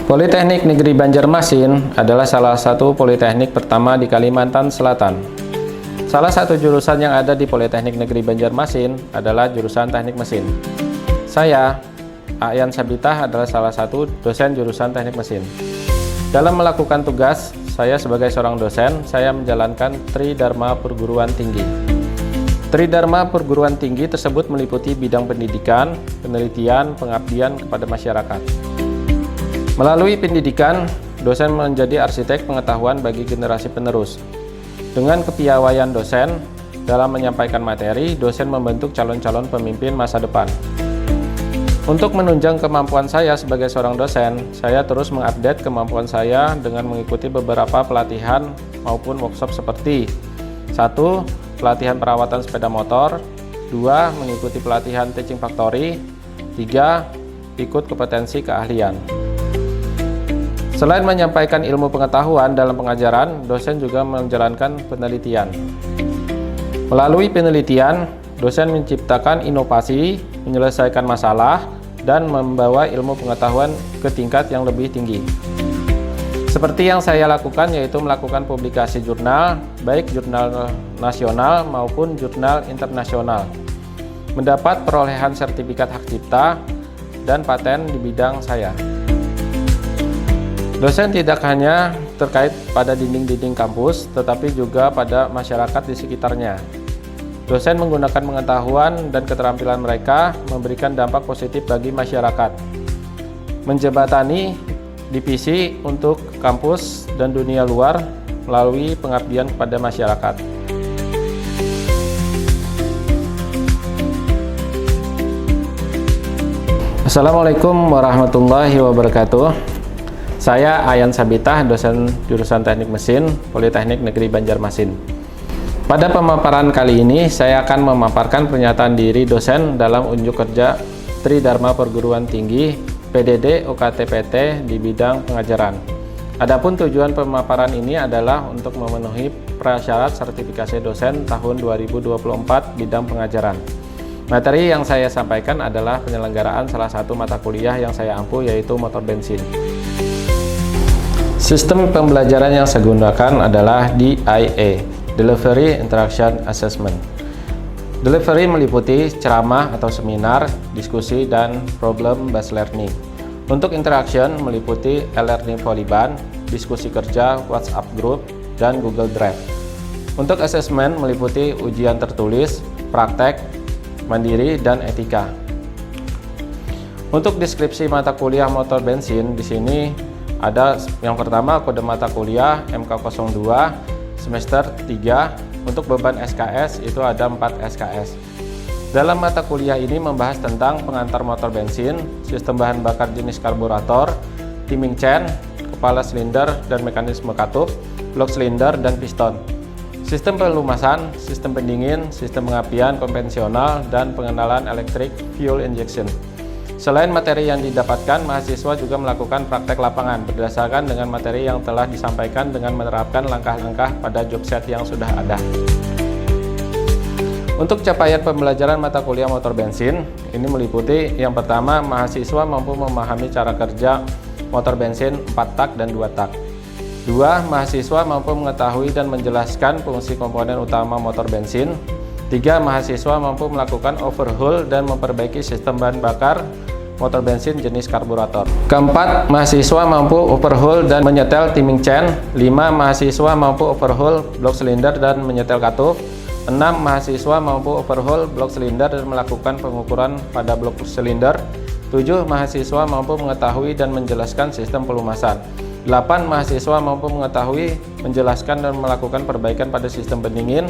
Politeknik Negeri Banjarmasin adalah salah satu politeknik pertama di Kalimantan Selatan. Salah satu jurusan yang ada di Politeknik Negeri Banjarmasin adalah jurusan Teknik Mesin. Saya, Ayan Sabitah, adalah salah satu dosen jurusan Teknik Mesin. Dalam melakukan tugas, saya sebagai seorang dosen, saya menjalankan Tridharma Perguruan Tinggi. Tridharma Perguruan Tinggi tersebut meliputi bidang pendidikan, penelitian, pengabdian kepada masyarakat. Melalui pendidikan, dosen menjadi arsitek pengetahuan bagi generasi penerus. Dengan kepiawaian dosen dalam menyampaikan materi, dosen membentuk calon-calon pemimpin masa depan. Untuk menunjang kemampuan saya sebagai seorang dosen, saya terus mengupdate kemampuan saya dengan mengikuti beberapa pelatihan maupun workshop seperti 1. Pelatihan perawatan sepeda motor, 2. Mengikuti pelatihan teaching factory, 3. Ikut kompetensi keahlian. Selain menyampaikan ilmu pengetahuan dalam pengajaran, dosen juga menjalankan penelitian. Melalui penelitian, dosen menciptakan inovasi, menyelesaikan masalah, dan membawa ilmu pengetahuan ke tingkat yang lebih tinggi. Seperti yang saya lakukan, yaitu melakukan publikasi jurnal, baik jurnal nasional maupun jurnal internasional, mendapat perolehan sertifikat hak cipta dan paten di bidang saya. Dosen tidak hanya terkait pada dinding-dinding kampus, tetapi juga pada masyarakat di sekitarnya. Dosen menggunakan pengetahuan dan keterampilan mereka memberikan dampak positif bagi masyarakat, menjembatani divisi untuk kampus dan dunia luar melalui pengabdian kepada masyarakat. Assalamualaikum warahmatullahi wabarakatuh. Saya Ayan Sabitah, dosen jurusan Teknik Mesin, Politeknik Negeri Banjarmasin. Pada pemaparan kali ini, saya akan memaparkan pernyataan diri dosen dalam unjuk kerja Tridharma Perguruan Tinggi PDD OKTPT di bidang pengajaran. Adapun tujuan pemaparan ini adalah untuk memenuhi prasyarat sertifikasi dosen tahun 2024 bidang pengajaran. Materi yang saya sampaikan adalah penyelenggaraan salah satu mata kuliah yang saya ampu, yaitu motor bensin. Sistem pembelajaran yang saya gunakan adalah DIA, Delivery Interaction Assessment. Delivery meliputi ceramah atau seminar, diskusi, dan problem based learning. Untuk interaction meliputi e-learning Polyban, diskusi kerja, WhatsApp group, dan Google Drive. Untuk assessment meliputi ujian tertulis, praktek, mandiri, dan etika. Untuk deskripsi mata kuliah motor bensin, di sini ada yang pertama kode mata kuliah MK02 semester 3. Untuk beban SKS itu ada 4 SKS. Dalam mata kuliah ini membahas tentang pengantar motor bensin, sistem bahan bakar jenis karburator, timing chain, kepala silinder dan mekanisme katup, blok silinder dan piston, sistem pelumasan, sistem pendingin, sistem pengapian konvensional, dan pengenalan electric fuel injection. Selain materi yang didapatkan, mahasiswa juga melakukan praktek lapangan berdasarkan dengan materi yang telah disampaikan dengan menerapkan langkah-langkah pada job set yang sudah ada. Untuk capaian pembelajaran mata kuliah motor bensin, ini meliputi yang pertama, mahasiswa mampu memahami cara kerja motor bensin 4 tak dan 2 tak. 2. Mahasiswa mampu mengetahui dan menjelaskan fungsi komponen utama motor bensin. 3. Mahasiswa mampu melakukan overhaul dan memperbaiki sistem bahan bakar motor bensin jenis karburator. Keempat, mahasiswa mampu overhaul dan menyetel timing chain. 5. Mahasiswa mampu overhaul blok silinder dan menyetel katup. 6. Mahasiswa mampu overhaul blok silinder dan melakukan pengukuran pada blok silinder. 7. Mahasiswa mampu mengetahui dan menjelaskan sistem pelumasan. 8. Mahasiswa mampu mengetahui, menjelaskan, dan melakukan perbaikan pada sistem pendingin.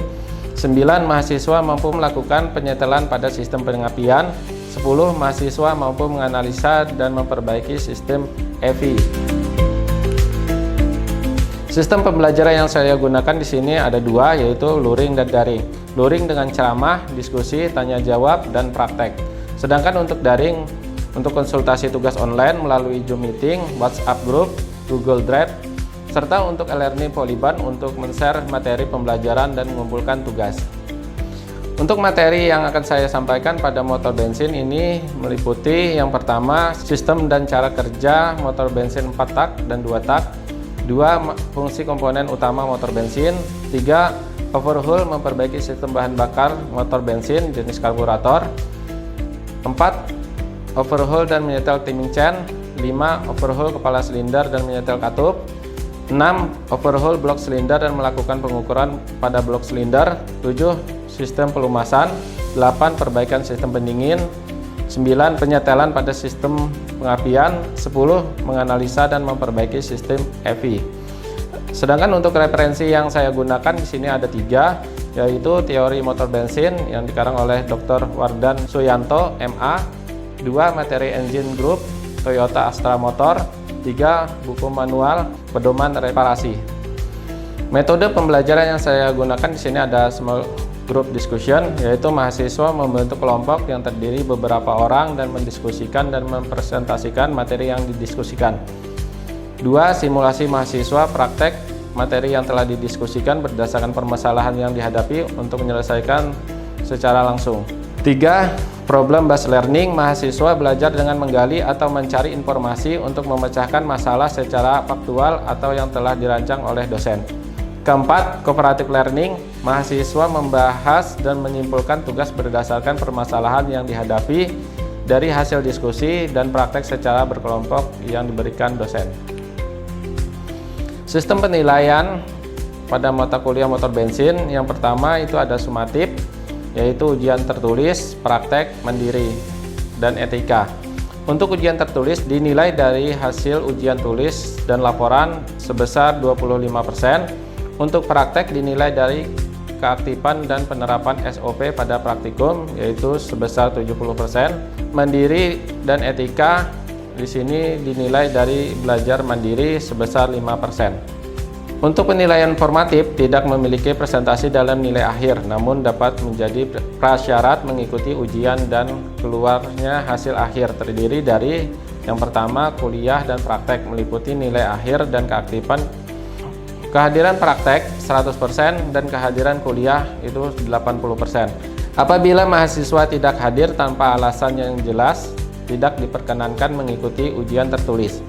9. Mahasiswa mampu melakukan penyetelan pada sistem pengapian. 10. Mahasiswa mampu menganalisa dan memperbaiki sistem EV. Sistem pembelajaran yang saya gunakan di sini ada 2, yaitu luring dan daring. Luring dengan ceramah, diskusi, tanya jawab, dan praktek. Sedangkan untuk daring, untuk konsultasi tugas online melalui Zoom meeting, WhatsApp group, Google Drive, serta untuk e-learning Polyban untuk men-share materi pembelajaran dan mengumpulkan tugas. Untuk materi yang akan saya sampaikan pada motor bensin ini meliputi yang pertama, sistem dan cara kerja motor bensin 4 tak dan 2 tak. 2. Fungsi komponen utama motor bensin. 3. Overhaul memperbaiki sistem bahan bakar motor bensin jenis karburator. 4. Overhaul dan menyetel timing chain. 5. Overhaul kepala silinder dan menyetel katup. 6. Overhaul blok silinder dan melakukan pengukuran pada blok silinder. 7. Sistem pelumasan. 8. Perbaikan sistem pendingin. 9. Penyetelan pada sistem pengapian. 10. Menganalisa dan memperbaiki sistem EV. Sedangkan untuk referensi yang saya gunakan di sini ada 3, yaitu teori motor bensin yang dikarang oleh Dr. Wardan Suyanto, MA. 2. Materi engine group Toyota Astra Motor. 3. Buku manual pedoman reparasi. Metode pembelajaran yang saya gunakan di sini ada small group discussion, yaitu mahasiswa membentuk kelompok yang terdiri beberapa orang dan mendiskusikan dan mempresentasikan materi yang didiskusikan. 2. Simulasi mahasiswa praktek materi yang telah didiskusikan berdasarkan permasalahan yang dihadapi untuk menyelesaikan secara langsung. 3. Problem based learning, mahasiswa belajar dengan menggali atau mencari informasi untuk memecahkan masalah secara faktual atau yang telah dirancang oleh dosen. 4. Cooperative learning, mahasiswa membahas dan menyimpulkan tugas berdasarkan permasalahan yang dihadapi dari hasil diskusi dan praktek secara berkelompok yang diberikan dosen. Sistem penilaian pada mata kuliah motor bensin, yang pertama itu ada sumatif, yaitu ujian tertulis, praktek, mandiri, dan etika. Untuk ujian tertulis dinilai dari hasil ujian tulis dan laporan sebesar 25%. Untuk praktek dinilai dari keaktifan dan penerapan SOP pada praktikum, yaitu sebesar 70%. Mandiri dan etika di sini dinilai dari belajar mandiri sebesar 5%. Untuk penilaian formatif tidak memiliki presentasi dalam nilai akhir, namun dapat menjadi prasyarat mengikuti ujian dan keluarnya hasil akhir, terdiri dari yang pertama kuliah dan praktek meliputi nilai akhir dan keaktifan. Kehadiran praktek 100% dan kehadiran kuliah itu 80%. Apabila mahasiswa tidak hadir tanpa alasan yang jelas, tidak diperkenankan mengikuti ujian tertulis.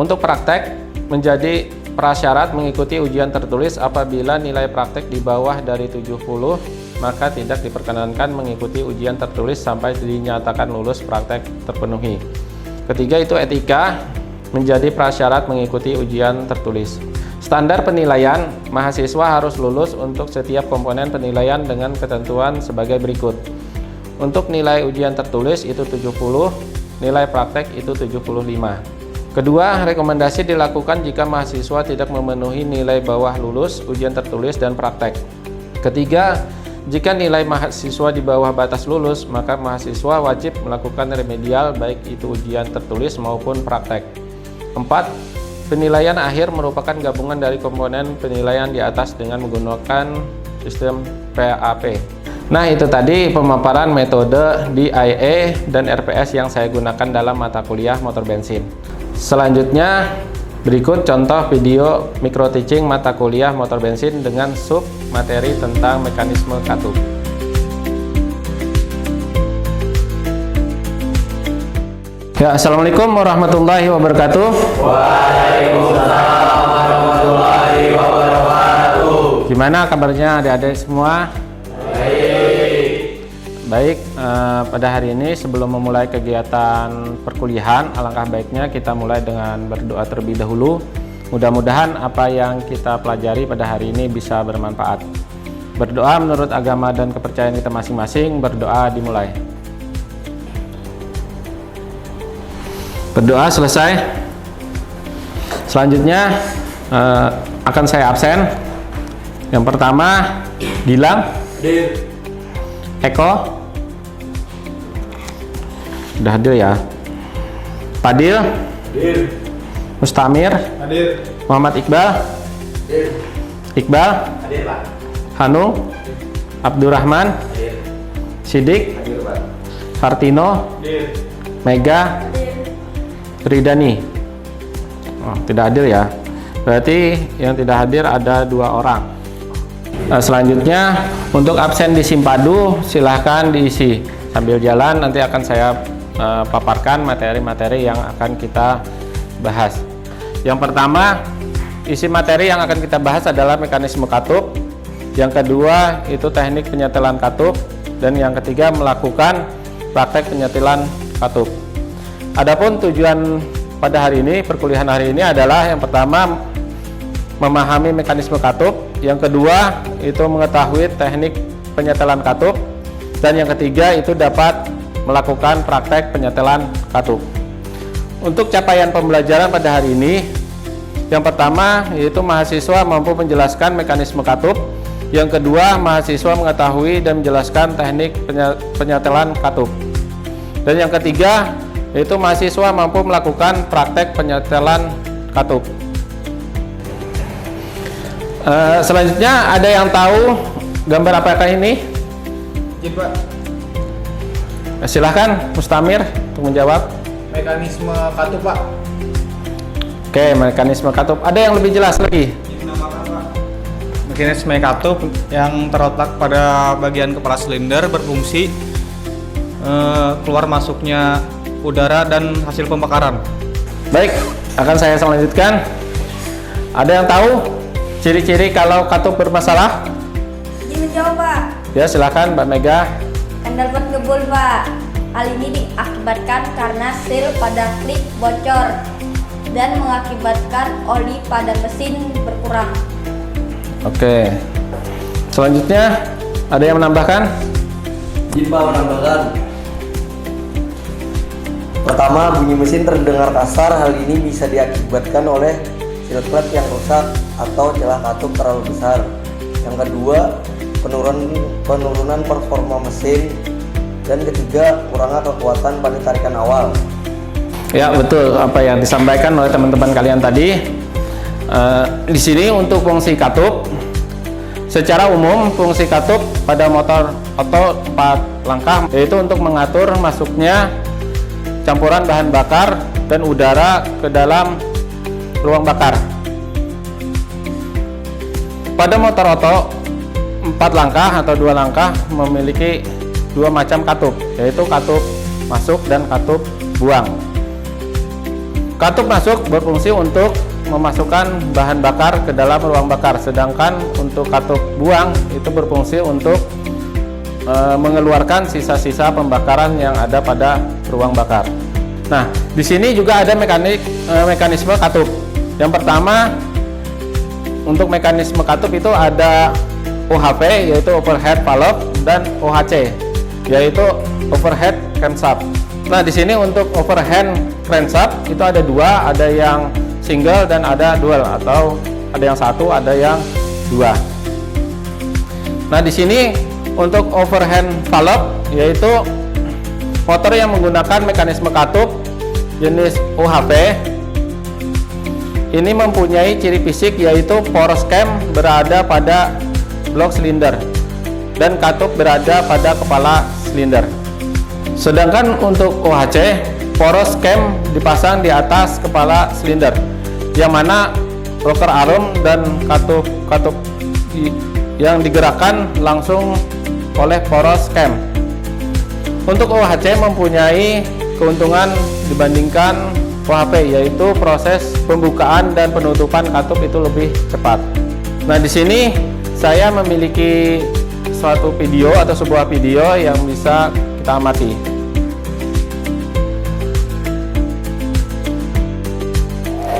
Untuk praktek menjadi prasyarat mengikuti ujian tertulis apabila nilai praktek di bawah dari 70, maka tidak diperkenankan mengikuti ujian tertulis sampai dinyatakan lulus praktek terpenuhi. Ketiga itu etika, menjadi prasyarat mengikuti ujian tertulis. Standar penilaian, mahasiswa harus lulus untuk setiap komponen penilaian dengan ketentuan sebagai berikut. Untuk nilai ujian tertulis itu 70, nilai praktek itu 75. Kedua, rekomendasi dilakukan jika mahasiswa tidak memenuhi nilai bawah lulus ujian tertulis dan praktek. Ketiga, jika nilai mahasiswa di bawah batas lulus, maka mahasiswa wajib melakukan remedial baik itu ujian tertulis maupun praktek. 4. Penilaian akhir merupakan gabungan dari komponen penilaian di atas dengan menggunakan sistem PAP. Nah, itu tadi pemaparan metode DIE dan RPS yang saya gunakan dalam mata kuliah motor bensin. Selanjutnya, berikut contoh video micro teaching mata kuliah motor bensin dengan sub materi tentang mekanisme katup. Ya, assalamualaikum warahmatullahi wabarakatuh. Waalaikumsalam warahmatullahi wabarakatuh. Gimana kabarnya adik-adik semua? Baik, pada hari ini sebelum memulai kegiatan perkuliahan, alangkah baiknya kita mulai dengan berdoa terlebih dahulu. Mudah-mudahan apa yang kita pelajari pada hari ini bisa bermanfaat. Berdoa menurut agama dan kepercayaan kita masing-masing, berdoa dimulai. Berdoa selesai. Selanjutnya akan saya absen. Yang pertama, Gilang, Eko, sudah hadir ya. Fadil, Mustamir, Hadir. Muhammad Iqbal, Iqbal, Hadir, Pak. Hanung, Abdurrahman, Hadir. Sidik, Hadir, Pak. Fartino, Hadir. Mega, Ridani. Oh, tidak hadir ya. Berarti yang tidak hadir ada 2 orang. Selanjutnya untuk absen di Simpadu silahkan diisi. Sambil jalan nanti akan saya paparkan materi-materi yang akan kita bahas. Yang pertama, isi materi yang akan kita bahas adalah mekanisme katup. Yang kedua itu teknik penyetelan katup, dan yang ketiga melakukan praktek penyetelan katup. Adapun tujuan pada hari ini, perkuliahan hari ini adalah yang pertama memahami mekanisme katup, yang kedua itu mengetahui teknik penyetelan katup, dan yang ketiga itu dapat melakukan praktek penyetelan katup. Untuk capaian pembelajaran pada hari ini, yang pertama yaitu mahasiswa mampu menjelaskan mekanisme katup, yang kedua mahasiswa mengetahui dan menjelaskan teknik penyetelan katup, dan yang ketiga yaitu mahasiswa mampu melakukan praktek penyetelan katup. Selanjutnya ada yang tahu gambar apakah ini? Iya, Pak. Silahkan Mustamir untuk menjawab. Mekanisme katup, Pak. Oke, mekanisme katup. Ada yang lebih jelas lagi? Mekanisme katup yang terletak pada bagian kepala silinder berfungsi keluar masuknya udara dan hasil pembakaran. Baik, akan saya selanjutkan. Ada yang tahu ciri-ciri kalau katup bermasalah? Izin menjawab, Pak. Ya, silakan Mbak Mega. Kendal pot ngebul, Pak. Hal ini diakibatkan karena seal pada klip bocor dan mengakibatkan oli pada mesin berkurang. Oke. Selanjutnya ada yang menambahkan? Jika menambahkan, pertama, bunyi mesin terdengar kasar. Hal ini bisa diakibatkan oleh seal klep yang rusak atau celah katup terlalu besar. Yang kedua, penurunan performa mesin. Dan ketiga, kurangnya kekuatan pada tarikan awal. Ya, betul apa yang disampaikan oleh teman-teman kalian tadi. Di sini untuk fungsi katup, secara umum fungsi katup pada motor oto 4 langkah yaitu untuk mengatur masuknya campuran bahan bakar dan udara ke dalam ruang bakar. Pada motor oto 4 langkah atau 2 langkah memiliki 2 macam katup, yaitu katup masuk dan katup buang. Katup masuk berfungsi untuk memasukkan bahan bakar ke dalam ruang bakar, sedangkan untuk katup buang itu berfungsi untuk mengeluarkan sisa-sisa pembakaran yang ada pada ruang bakar. Nah, di sini juga ada mekanisme katup. Yang pertama, untuk mekanisme katup itu ada OHV yaitu overhead valve dan OHC yaitu overhead crankshaft. Nah, di sini untuk overhead crankshaft itu ada 2, ada yang single dan ada dual, atau ada yang 1, ada yang 2. Nah, di sini untuk overhead valve yaitu motor yang menggunakan mekanisme katup jenis OHV ini mempunyai ciri fisik yaitu poros cam berada pada blok silinder dan katup berada pada kepala silinder. Sedangkan untuk OHC, poros cam dipasang di atas kepala silinder, yang mana rocker arm dan katup yang digerakkan langsung oleh poros cam. Untuk OHC mempunyai keuntungan dibandingkan OHV, yaitu proses pembukaan dan penutupan katup itu lebih cepat. Nah, di sini saya memiliki suatu video atau sebuah video yang bisa kita amati.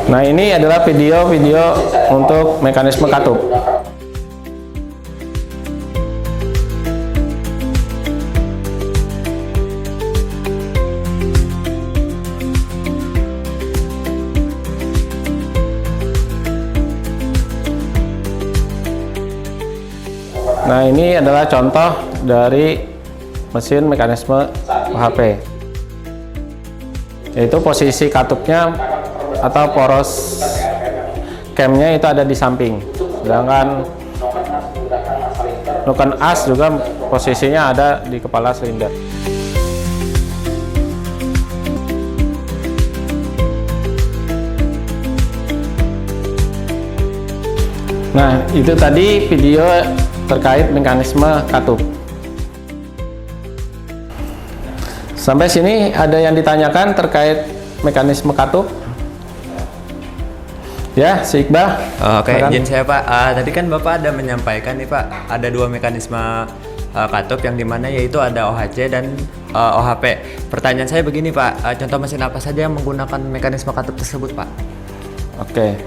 Nah, ini adalah video-video untuk mekanisme katup. Nah, ini adalah contoh dari mesin mekanisme OHV, yaitu posisi katupnya atau poros camnya itu ada di samping, sedangkan nuken as juga posisinya ada di kepala silinder. Nah, itu tadi video terkait mekanisme katup. Sampai sini ada yang ditanyakan terkait mekanisme katup? Ya, si Iqbal. Oke, Silakan. izin saya Pak. Tadi kan Bapak ada menyampaikan nih Pak, ada 2 mekanisme katup yang dimana yaitu ada OHC dan OHP. Pertanyaan saya begini Pak, contoh mesin apa saja yang menggunakan mekanisme katup tersebut Pak? Oke,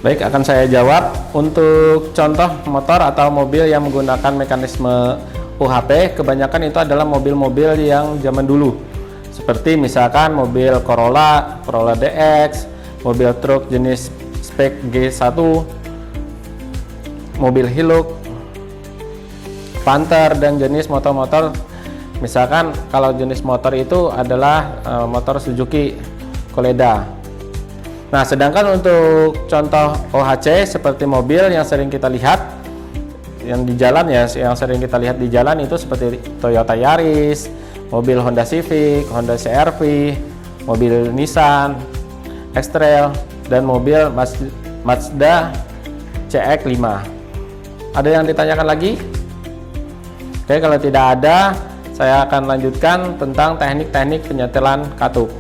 baik, akan saya jawab. Untuk contoh motor atau mobil yang menggunakan mekanisme UHP, kebanyakan itu adalah mobil-mobil yang zaman dulu, seperti misalkan mobil Corolla DX, mobil truk jenis spek G1, mobil Hilux, Panther, dan jenis motor-motor. Misalkan kalau jenis motor itu adalah motor Suzuki Koleda. Nah, sedangkan untuk contoh OHC seperti mobil yang sering kita lihat yang di jalan ya, yang sering kita lihat di jalan itu seperti Toyota Yaris, mobil Honda Civic, Honda CR-V, mobil Nissan X-Trail, dan mobil Mazda CX-5. Ada yang ditanyakan lagi? Oke, kalau tidak ada, saya akan lanjutkan tentang teknik-teknik penyetelan katup.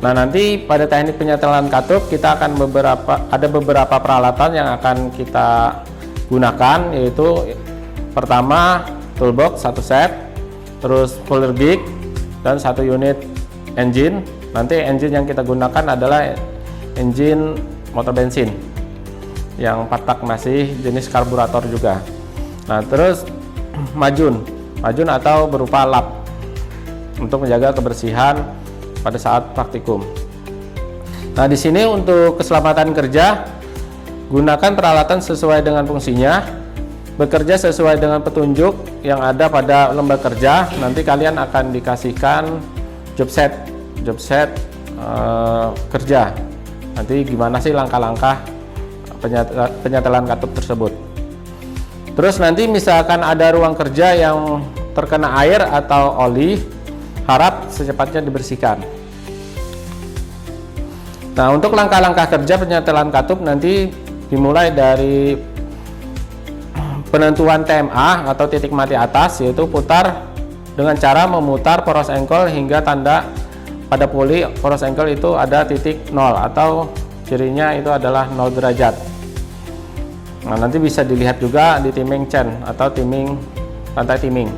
Nah, nanti pada teknik penyetelan katup kita akan ada beberapa peralatan yang akan kita gunakan, yaitu pertama toolbox 1 set, terus fuller gig, dan 1 unit engine. Nanti engine yang kita gunakan adalah engine motor bensin yang 4 tak, masih jenis karburator juga. Nah, terus majun atau berupa lap untuk menjaga kebersihan pada saat praktikum. Nah, di sini untuk keselamatan kerja, gunakan peralatan sesuai dengan fungsinya, bekerja sesuai dengan petunjuk yang ada pada lembar kerja. Nanti kalian akan dikasihkan job set kerja. Nanti gimana sih langkah-langkah penyetelan katup tersebut. Terus nanti misalkan ada ruang kerja yang terkena air atau oli, harap secepatnya dibersihkan. Nah, untuk langkah-langkah kerja penyetelan katup nanti dimulai dari penentuan TMA atau titik mati atas, yaitu putar dengan cara memutar poros engkol hingga tanda pada puli poros engkol itu ada titik 0 atau cirinya itu adalah 0 derajat. Nah, nanti bisa dilihat juga di timing chain atau rantai timing.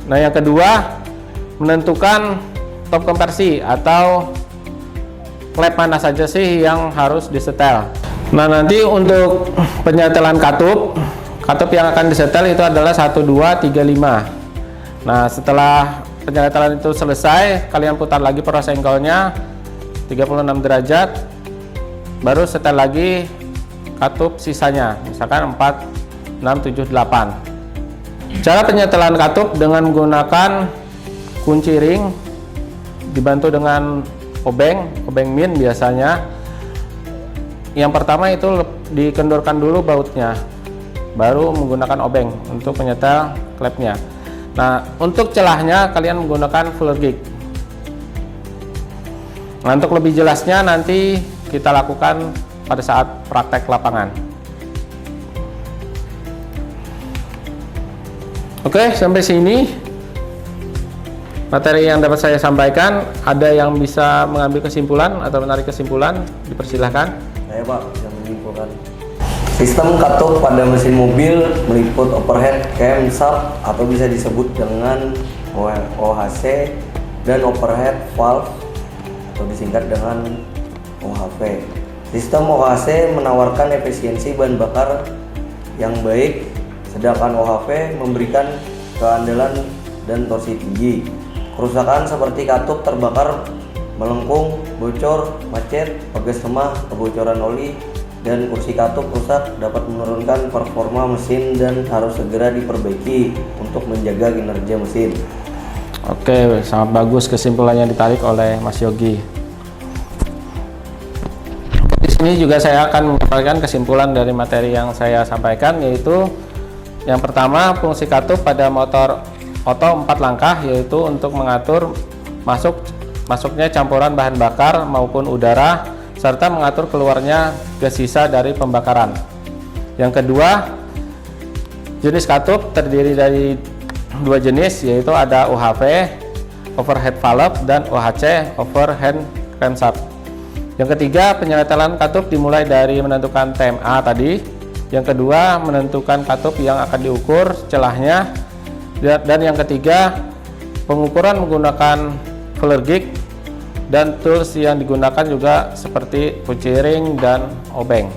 Nah, yang kedua, menentukan top konversi atau klep mana saja sih yang harus disetel. Nah, nanti untuk penyetelan katup yang akan disetel itu adalah 1, 2, 3, 5. Nah, setelah penyetelan itu selesai, kalian putar lagi poros engkolnya 36 derajat, baru setel lagi katup sisanya, misalkan 4, 6, 7, 8. Cara penyetelan katup dengan menggunakan kunci ring dibantu dengan obeng min biasanya. Yang pertama itu dikendorkan dulu bautnya, baru menggunakan obeng untuk menyetel klepnya. Nah, untuk celahnya kalian menggunakan fuller gig. Nah, untuk lebih jelasnya nanti kita lakukan pada saat praktek lapangan. Oke, sampai sini materi yang dapat saya sampaikan. Ada yang bisa mengambil kesimpulan atau menarik kesimpulan? Dipersilahkan. Saya Pak bisa menyimpulkan. Sistem katup pada mesin mobil meliput overhead cam sub atau bisa disebut dengan OHC dan overhead valve atau disingkat dengan OHV. Sistem OHC menawarkan efisiensi bahan bakar yang baik, sedangkan OHV memberikan keandalan dan torsi tinggi. Kerusakan seperti katup terbakar, melengkung, bocor, macet, pegas lemah, kebocoran oli, dan kursi katup rusak dapat menurunkan performa mesin dan harus segera diperbaiki untuk menjaga kinerja mesin. Oke, sangat bagus kesimpulannya ditarik oleh Mas Yogi. Di sini juga saya akan menyampaikan kesimpulan dari materi yang saya sampaikan, yaitu yang pertama, fungsi katup pada motor oto 4 langkah, yaitu untuk mengatur masuknya campuran bahan bakar maupun udara, serta mengatur keluarnya gas sisa dari pembakaran. Yang kedua, Jenis katup terdiri dari dua jenis, yaitu ada OHV overhead valve dan OHC overhand crankshaft. Yang ketiga, penyetelan katup dimulai dari menentukan TMA tadi. Yang kedua, menentukan katup yang akan diukur celahnya. Dan yang ketiga, pengukuran menggunakan fuller gig, dan tools yang digunakan juga seperti kunci ring dan obeng.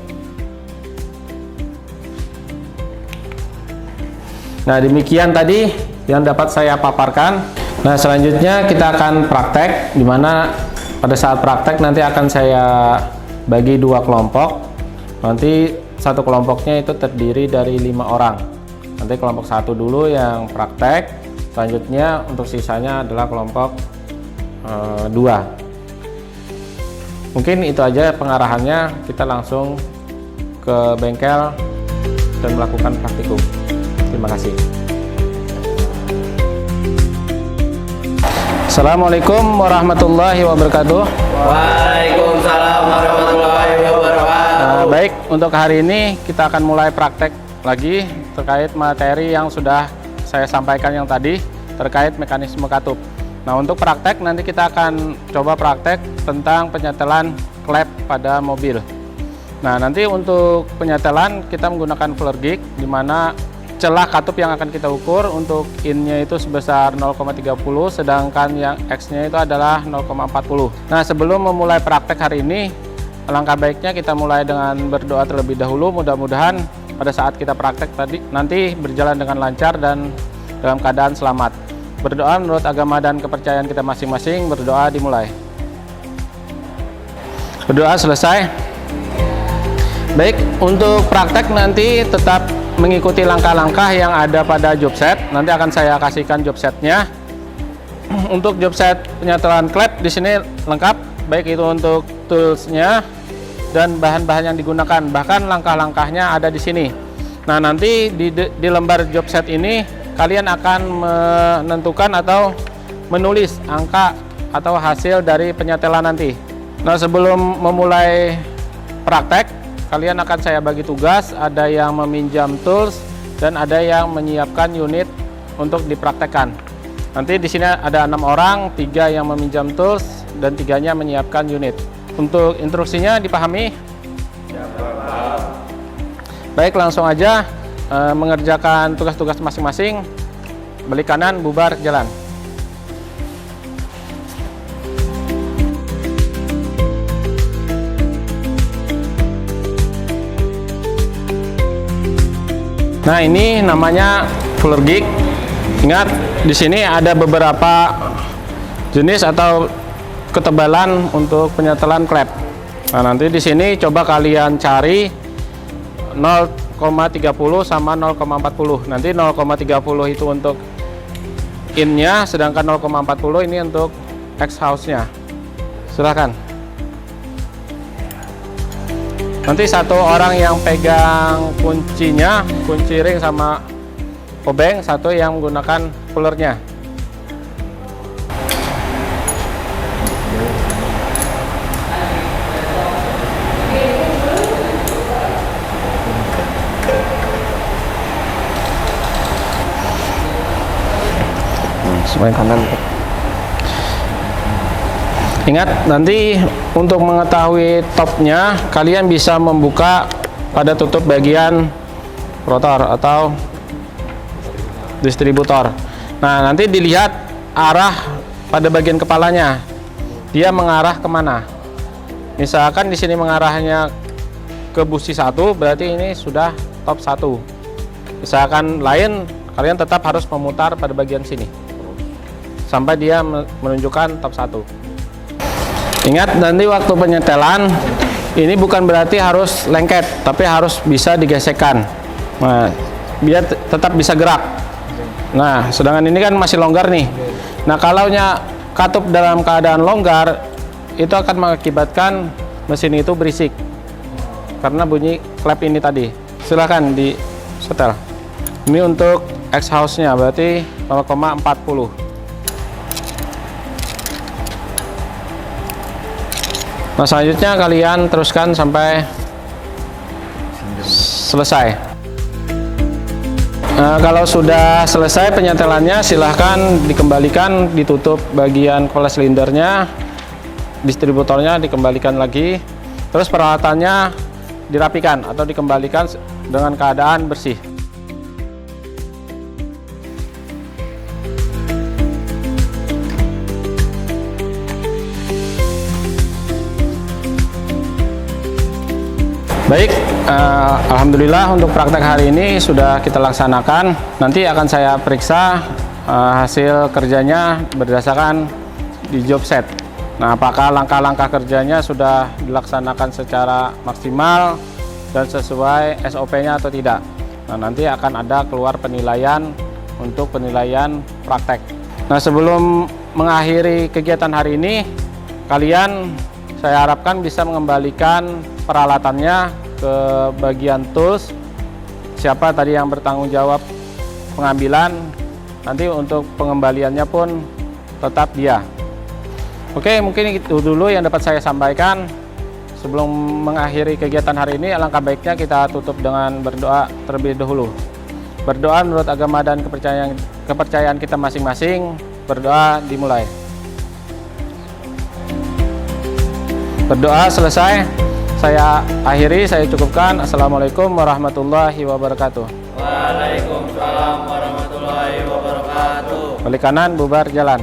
Nah, demikian tadi yang dapat saya paparkan. Nah, selanjutnya kita akan praktek, di mana pada saat praktek nanti akan saya bagi dua kelompok. Nanti satu kelompoknya itu terdiri dari 5 orang. Nanti kelompok satu dulu yang praktek, selanjutnya untuk sisanya adalah kelompok 2. Mungkin itu aja pengarahannya, kita langsung ke bengkel dan melakukan praktikum. Terima kasih. Assalamualaikum warahmatullahi wabarakatuh. Waalaikumsalam warahmatullahi wabarakatuh. Baik, untuk hari ini kita akan mulai praktek lagi terkait materi yang sudah saya sampaikan yang tadi terkait mekanisme katup. Nah, untuk praktek nanti kita akan coba praktek tentang penyetelan klep pada mobil. Nah, nanti untuk penyetelan kita menggunakan fuller gig, di mana celah katup yang akan kita ukur untuk in-nya itu sebesar 0,30, sedangkan yang X-nya itu adalah 0,40. Nah, sebelum memulai praktek hari ini, alangkah baiknya kita mulai dengan berdoa terlebih dahulu. Mudah-mudahan pada saat kita praktek tadi nanti berjalan dengan lancar dan dalam keadaan selamat. Berdoa menurut agama dan kepercayaan kita masing-masing. Berdoa dimulai. Berdoa selesai. Baik, untuk praktek nanti tetap mengikuti langkah-langkah yang ada pada job set. Nanti akan saya kasihkan job setnya. Untuk job set penyetelan klep di sini lengkap, baik itu untuk toolsnya dan bahan-bahan yang digunakan. Bahkan langkah-langkahnya ada di sini. Nah, nanti di lembar job set ini kalian akan menentukan atau menulis angka atau hasil dari penyetelan nanti. Nah, sebelum memulai praktek, kalian akan saya bagi tugas, ada yang meminjam tools dan ada yang menyiapkan unit untuk dipraktekkan. Nanti di sini ada 6 orang, 3 yang meminjam tools dan 3-nya menyiapkan unit. Untuk instruksinya dipahami? Baik, langsung aja mengerjakan tugas-tugas masing-masing. Balik kanan, bubar, jalan. Nah, ini namanya fuller gig. Ingat, di sini ada beberapa jenis atau ketebalan untuk penyetelan klep. Nah, nanti di sini coba kalian cari 0,30 sama 0,40. Nanti 0,30 itu untuk in-nya, sedangkan 0,40 ini untuk X-house-nya. Silakan. Nanti satu orang yang pegang kuncinya, kunci ring sama obeng, satu yang menggunakan pullernya. Sebelah kanan. Ingat, nanti untuk mengetahui topnya, kalian bisa membuka pada tutup bagian rotor atau distributor. Nah, nanti dilihat arah pada bagian kepalanya, dia mengarah kemana. Misalkan di sini mengarahnya ke busi 1, berarti ini sudah top 1. Misalkan lain, kalian tetap harus memutar pada bagian sini sampai dia menunjukkan top 1. Ingat, nanti waktu penyetelan ini bukan berarti harus lengket, tapi harus bisa digesekkan. Nah, biar tetap bisa gerak. Nah, sedangkan ini kan masih longgar nih. Nah, kalau katup dalam keadaan longgar, itu akan mengakibatkan mesin itu berisik karena bunyi klep ini tadi. Silahkan di setel. Ini untuk X-house-nya berarti 0,40. Nah, selanjutnya kalian teruskan sampai selesai. Kalau sudah selesai penyetelannya, silahkan dikembalikan, ditutup bagian kepala silindernya, distributornya dikembalikan lagi, terus peralatannya dirapikan atau dikembalikan dengan keadaan bersih. Baik, alhamdulillah untuk praktek hari ini sudah kita laksanakan. Nanti akan saya periksa hasil kerjanya berdasarkan di job set. Nah, apakah langkah-langkah kerjanya sudah dilaksanakan secara maksimal dan sesuai SOP-nya atau tidak. Nah, nanti akan ada keluar penilaian untuk penilaian praktek. Nah, sebelum mengakhiri kegiatan hari ini, kalian saya harapkan bisa mengembalikan peralatannya ke bagian tools. Siapa tadi yang bertanggung jawab pengambilan, nanti untuk pengembaliannya pun tetap dia. Oke, mungkin itu dulu yang dapat saya sampaikan. Sebelum mengakhiri kegiatan hari ini, alangkah baiknya kita tutup dengan berdoa terlebih dahulu. Berdoa menurut agama dan kepercayaan kita masing-masing. Berdoa dimulai. Berdoa selesai. Saya akhiri, saya cukupkan. Assalamualaikum warahmatullahi wabarakatuh. Waalaikumsalam warahmatullahi wabarakatuh. Balik kanan, bubar jalan.